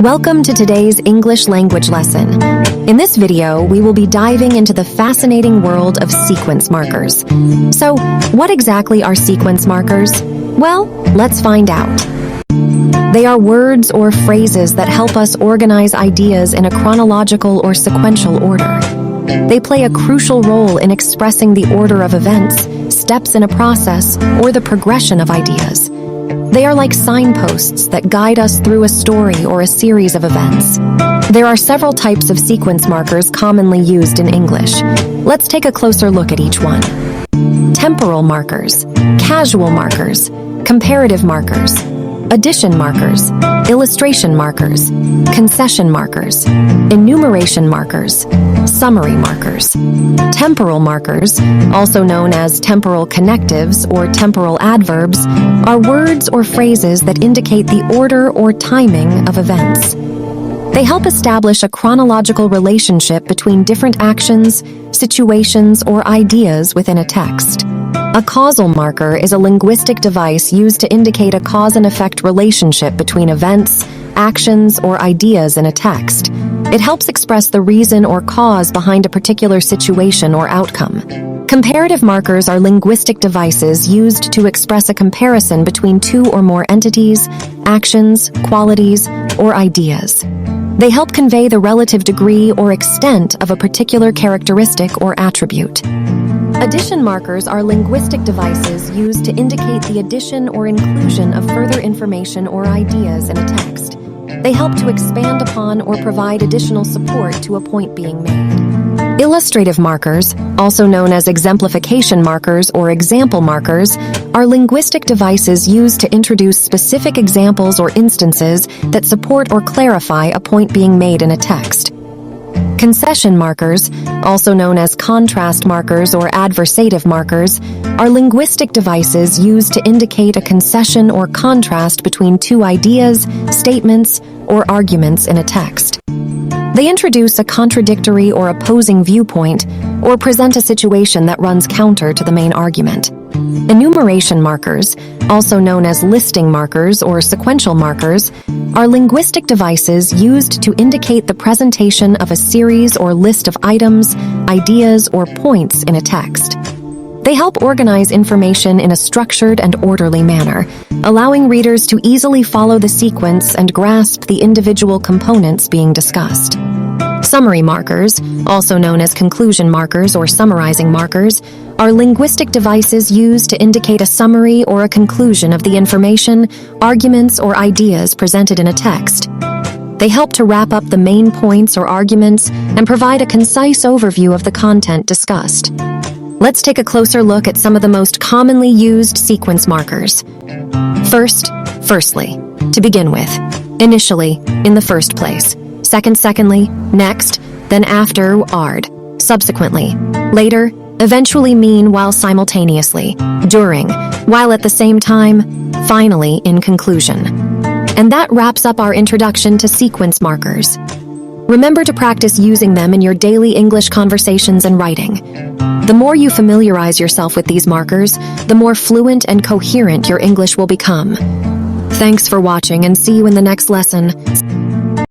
Welcome to today's English language lesson. In this video, we will be diving into the fascinating world of sequence markers. So, what exactly are sequence markers? Well, let's find out. They are words or phrases that help us organize ideas in a chronological or sequential order. They play a crucial role in expressing the order of events, steps in a process, or the progression of ideas. They are like signposts that guide us through a story or a series of events. There are several types of sequence markers commonly used in English. Let's take a closer look at each one. Temporal markers, casual markers, comparative markers, addition markers, illustration markers, concession markers, enumeration markers, summary markers. Temporal markers, also known as temporal connectives or temporal adverbs, are words or phrases that indicate the order or timing of events. They help establish a chronological relationship between different actions, situations, or ideas within a text. A causal marker is a linguistic device used to indicate a cause and effect relationship between events, actions, or ideas in a text. It helps express the reason or cause behind a particular situation or outcome. Comparative markers are linguistic devices used to express a comparison between two or more entities, actions, qualities, or ideas. They help convey the relative degree or extent of a particular characteristic or attribute. Addition markers are linguistic devices used to indicate the addition or inclusion of further information or ideas in a text. They help to expand upon or provide additional support to a point being made. Illustrative markers, also known as exemplification markers or example markers, are linguistic devices used to introduce specific examples or instances that support or clarify a point being made in a text. Concession markers, also known as contrast markers or adversative markers, are linguistic devices used to indicate a concession or contrast between two ideas, statements, or arguments in a text. They introduce a contradictory or opposing viewpoint or present a situation that runs counter to the main argument. Enumeration markers, also known as listing markers or sequential markers, are linguistic devices used to indicate the presentation of a series or list of items, ideas, or points in a text. They help organize information in a structured and orderly manner, allowing readers to easily follow the sequence and grasp the individual components being discussed. Summary markers, also known as conclusion markers or summarizing markers, are linguistic devices used to indicate a summary or a conclusion of the information, arguments, or ideas presented in a text. They help to wrap up the main points or arguments and provide a concise overview of the content discussed. Let's take a closer look at some of the most commonly used sequence markers. Firstly, to begin with. Initially, in the first place. Secondly, next, then after, ard. Subsequently, later, eventually, meanwhile, simultaneously, during, while at the same time, finally, in conclusion. And that wraps up our introduction to sequence markers. Remember to practice using them in your daily English conversations and writing. The more you familiarize yourself with these markers, the more fluent and coherent your English will become. Thanks for watching and see you in the next lesson.